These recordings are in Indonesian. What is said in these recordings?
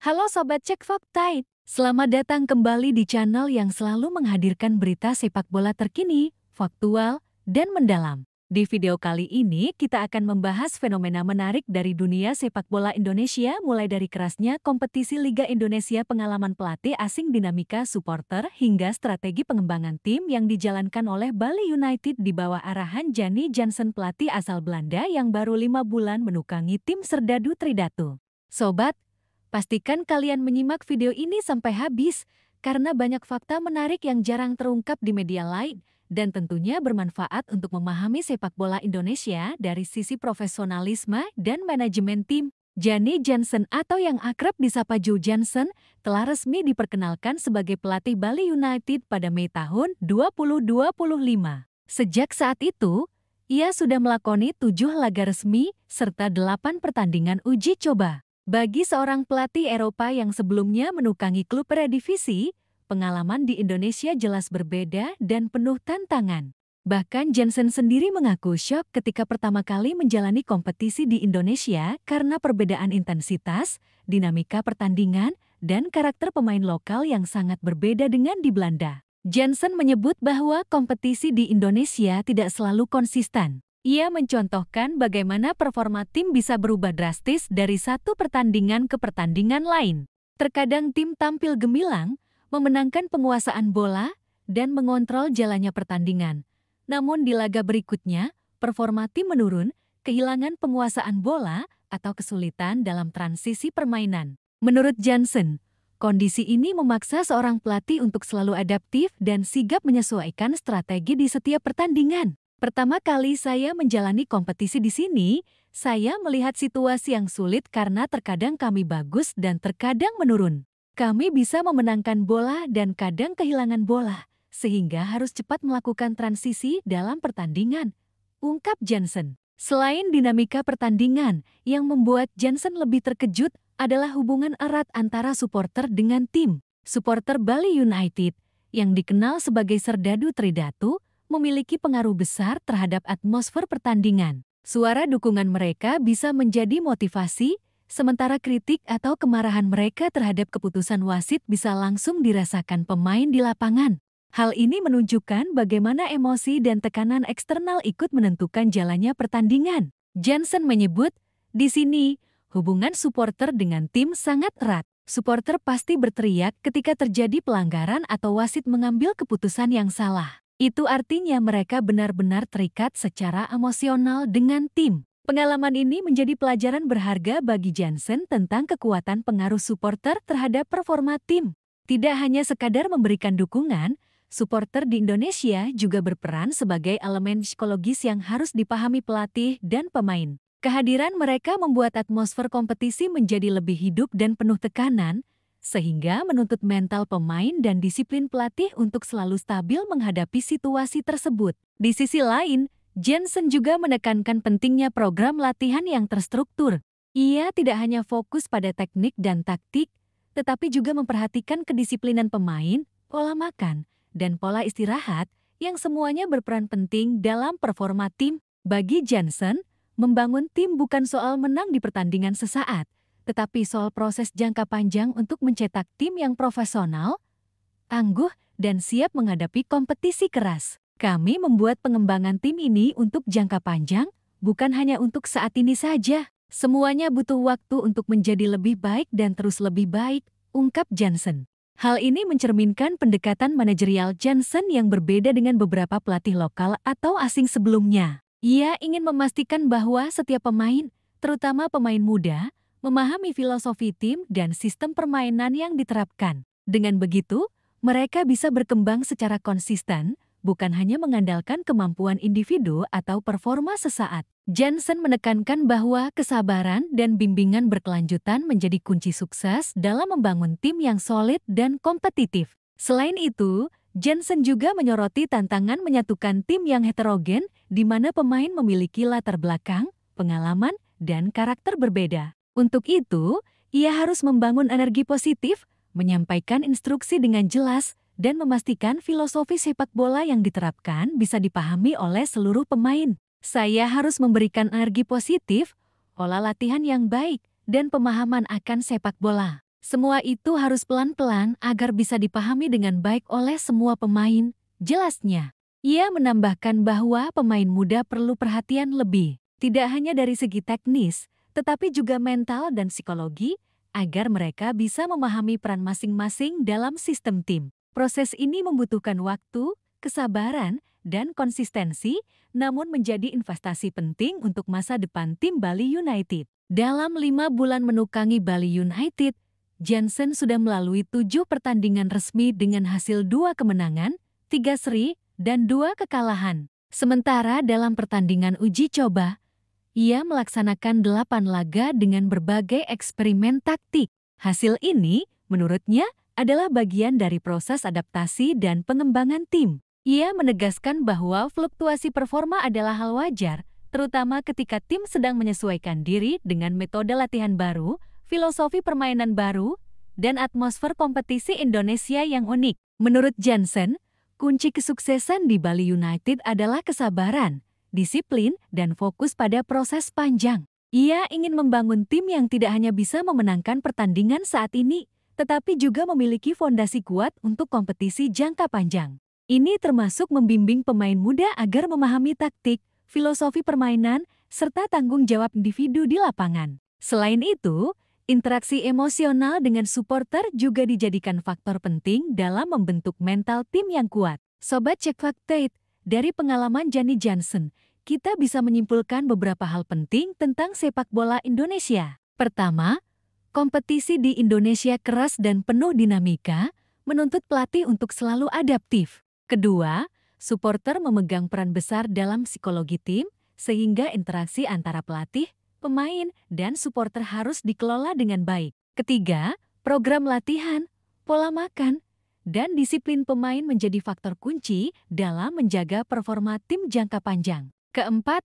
Halo Sobat Cek Fakta, selamat datang kembali di channel yang selalu menghadirkan berita sepak bola terkini, faktual, dan mendalam. Di video kali ini kita akan membahas fenomena menarik dari dunia sepak bola Indonesia mulai dari kerasnya kompetisi Liga Indonesia, pengalaman pelatih asing, dinamika supporter, hingga strategi pengembangan tim yang dijalankan oleh Bali United di bawah arahan Jannie Jansen, pelatih asal Belanda yang baru 5 bulan menukangi tim Serdadu Tridatu. Sobat, pastikan kalian menyimak video ini sampai habis, karena banyak fakta menarik yang jarang terungkap di media lain, dan tentunya bermanfaat untuk memahami sepak bola Indonesia dari sisi profesionalisme dan manajemen tim. Jannie Jansen atau yang akrab disapa Joe Jansen telah resmi diperkenalkan sebagai pelatih Bali United pada Mei tahun 2025. Sejak saat itu, ia sudah melakoni 7 laga resmi serta 8 pertandingan uji coba. Bagi seorang pelatih Eropa yang sebelumnya menukangi klub Eredivisie, pengalaman di Indonesia jelas berbeda dan penuh tantangan. Bahkan Jansen sendiri mengaku syok ketika pertama kali menjalani kompetisi di Indonesia karena perbedaan intensitas, dinamika pertandingan, dan karakter pemain lokal yang sangat berbeda dengan di Belanda. Jansen menyebut bahwa kompetisi di Indonesia tidak selalu konsisten. Ia mencontohkan bagaimana performa tim bisa berubah drastis dari satu pertandingan ke pertandingan lain. Terkadang tim tampil gemilang, memenangkan penguasaan bola, dan mengontrol jalannya pertandingan. Namun di laga berikutnya, performa tim menurun, kehilangan penguasaan bola, atau kesulitan dalam transisi permainan. Menurut Jansen, kondisi ini memaksa seorang pelatih untuk selalu adaptif dan sigap menyesuaikan strategi di setiap pertandingan. Pertama kali saya menjalani kompetisi di sini, saya melihat situasi yang sulit karena terkadang kami bagus dan terkadang menurun. Kami bisa memenangkan bola dan kadang kehilangan bola, sehingga harus cepat melakukan transisi dalam pertandingan, ungkap Jansen. Selain dinamika pertandingan, yang membuat Jansen lebih terkejut adalah hubungan erat antara supporter dengan tim. Supporter Bali United, yang dikenal sebagai Serdadu Tridatu, memiliki pengaruh besar terhadap atmosfer pertandingan. Suara dukungan mereka bisa menjadi motivasi, sementara kritik atau kemarahan mereka terhadap keputusan wasit bisa langsung dirasakan pemain di lapangan. Hal ini menunjukkan bagaimana emosi dan tekanan eksternal ikut menentukan jalannya pertandingan. Jansen menyebut, di sini, hubungan supporter dengan tim sangat erat. Supporter pasti berteriak ketika terjadi pelanggaran atau wasit mengambil keputusan yang salah. Itu artinya mereka benar-benar terikat secara emosional dengan tim. Pengalaman ini menjadi pelajaran berharga bagi Jansen tentang kekuatan pengaruh supporter terhadap performa tim. Tidak hanya sekadar memberikan dukungan, supporter di Indonesia juga berperan sebagai elemen psikologis yang harus dipahami pelatih dan pemain. Kehadiran mereka membuat atmosfer kompetisi menjadi lebih hidup dan penuh tekanan, sehingga menuntut mental pemain dan disiplin pelatih untuk selalu stabil menghadapi situasi tersebut. Di sisi lain, Jansen juga menekankan pentingnya program latihan yang terstruktur. Ia tidak hanya fokus pada teknik dan taktik, tetapi juga memperhatikan kedisiplinan pemain, pola makan, dan pola istirahat yang semuanya berperan penting dalam performa tim. Bagi Jansen, membangun tim bukan soal menang di pertandingan sesaat, tetapi soal proses jangka panjang untuk mencetak tim yang profesional, tangguh, dan siap menghadapi kompetisi keras. Kami membuat pengembangan tim ini untuk jangka panjang, bukan hanya untuk saat ini saja. Semuanya butuh waktu untuk menjadi lebih baik dan terus lebih baik, ungkap Jansen. Hal ini mencerminkan pendekatan manajerial Jansen yang berbeda dengan beberapa pelatih lokal atau asing sebelumnya. Ia ingin memastikan bahwa setiap pemain, terutama pemain muda, memahami filosofi tim dan sistem permainan yang diterapkan. Dengan begitu, mereka bisa berkembang secara konsisten, bukan hanya mengandalkan kemampuan individu atau performa sesaat. Jansen menekankan bahwa kesabaran dan bimbingan berkelanjutan menjadi kunci sukses dalam membangun tim yang solid dan kompetitif. Selain itu, Jansen juga menyoroti tantangan menyatukan tim yang heterogen, di mana pemain memiliki latar belakang, pengalaman, dan karakter berbeda. Untuk itu, ia harus membangun energi positif, menyampaikan instruksi dengan jelas, dan memastikan filosofi sepak bola yang diterapkan bisa dipahami oleh seluruh pemain. Saya harus memberikan energi positif, pola latihan yang baik, dan pemahaman akan sepak bola. Semua itu harus pelan-pelan agar bisa dipahami dengan baik oleh semua pemain, jelasnya. Ia menambahkan bahwa pemain muda perlu perhatian lebih, tidak hanya dari segi teknis, tetapi juga mental dan psikologi, agar mereka bisa memahami peran masing-masing dalam sistem tim. Proses ini membutuhkan waktu, kesabaran, dan konsistensi, namun menjadi investasi penting untuk masa depan tim Bali United. Dalam 5 bulan menukangi Bali United, Jansen sudah melalui 7 pertandingan resmi dengan hasil 2 kemenangan, 3 seri, dan 2 kekalahan. Sementara dalam pertandingan uji coba, ia melaksanakan 8 laga dengan berbagai eksperimen taktik. Hasil ini, menurutnya, adalah bagian dari proses adaptasi dan pengembangan tim. Ia menegaskan bahwa fluktuasi performa adalah hal wajar, terutama ketika tim sedang menyesuaikan diri dengan metode latihan baru, filosofi permainan baru, dan atmosfer kompetisi Indonesia yang unik. Menurut Jansen, kunci kesuksesan di Bali United adalah kesabaran, disiplin, dan fokus pada proses panjang. Ia ingin membangun tim yang tidak hanya bisa memenangkan pertandingan saat ini, tetapi juga memiliki fondasi kuat untuk kompetisi jangka panjang. Ini termasuk membimbing pemain muda agar memahami taktik, filosofi permainan, serta tanggung jawab individu di lapangan. Selain itu, interaksi emosional dengan supporter juga dijadikan faktor penting dalam membentuk mental tim yang kuat. Sobat Cek Fakta, dari pengalaman Jannie Jansen, kita bisa menyimpulkan beberapa hal penting tentang sepak bola Indonesia. Pertama, kompetisi di Indonesia keras dan penuh dinamika, menuntut pelatih untuk selalu adaptif. Kedua, supporter memegang peran besar dalam psikologi tim, sehingga interaksi antara pelatih, pemain, dan supporter harus dikelola dengan baik. Ketiga, program latihan, pola makan, dan disiplin pemain menjadi faktor kunci dalam menjaga performa tim jangka panjang. Keempat,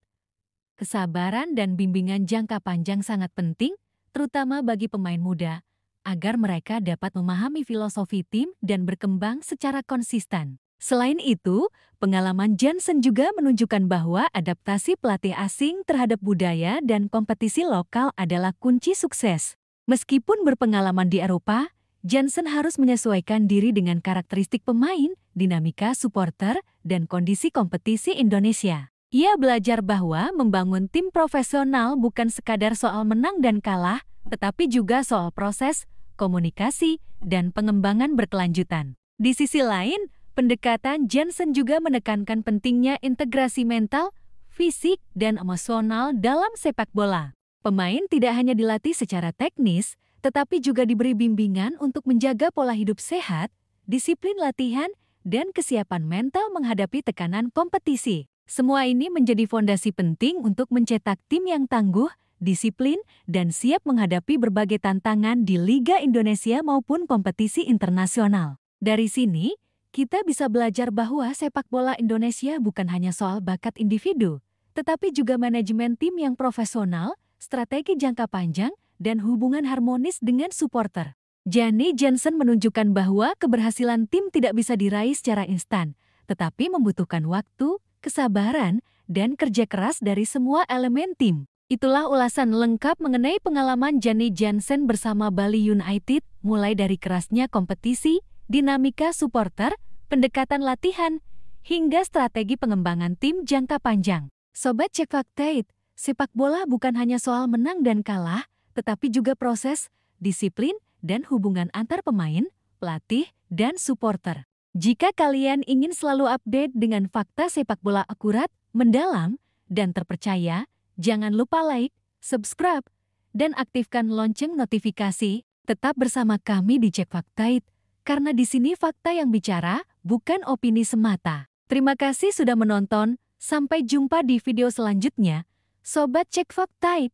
kesabaran dan bimbingan jangka panjang sangat penting, terutama bagi pemain muda, agar mereka dapat memahami filosofi tim dan berkembang secara konsisten. Selain itu, pengalaman Jansen juga menunjukkan bahwa adaptasi pelatih asing terhadap budaya dan kompetisi lokal adalah kunci sukses. Meskipun berpengalaman di Eropa, Jansen harus menyesuaikan diri dengan karakteristik pemain, dinamika supporter, dan kondisi kompetisi Indonesia. Ia belajar bahwa membangun tim profesional bukan sekadar soal menang dan kalah, tetapi juga soal proses, komunikasi, dan pengembangan berkelanjutan. Di sisi lain, pendekatan Jansen juga menekankan pentingnya integrasi mental, fisik, dan emosional dalam sepak bola. Pemain tidak hanya dilatih secara teknis, tetapi juga diberi bimbingan untuk menjaga pola hidup sehat, disiplin latihan, dan kesiapan mental menghadapi tekanan kompetisi. Semua ini menjadi fondasi penting untuk mencetak tim yang tangguh, disiplin, dan siap menghadapi berbagai tantangan di Liga Indonesia maupun kompetisi internasional. Dari sini, kita bisa belajar bahwa sepak bola Indonesia bukan hanya soal bakat individu, tetapi juga manajemen tim yang profesional, strategi jangka panjang, dan hubungan harmonis dengan supporter. Jannie Jansen menunjukkan bahwa keberhasilan tim tidak bisa diraih secara instan, tetapi membutuhkan waktu, kesabaran, dan kerja keras dari semua elemen tim. Itulah ulasan lengkap mengenai pengalaman Jannie Jansen bersama Bali United, mulai dari kerasnya kompetisi, dinamika supporter, pendekatan latihan, hingga strategi pengembangan tim jangka panjang. Sobat Cek Fakta, sepak bola bukan hanya soal menang dan kalah, tetapi juga proses, disiplin, dan hubungan antar pemain, pelatih, dan supporter. Jika kalian ingin selalu update dengan fakta sepak bola akurat, mendalam, dan terpercaya, jangan lupa like, subscribe, dan aktifkan lonceng notifikasi. Tetap bersama kami di Cek Fakta, karena di sini fakta yang bicara, bukan opini semata. Terima kasih sudah menonton, sampai jumpa di video selanjutnya. Sobat Cek Fakta.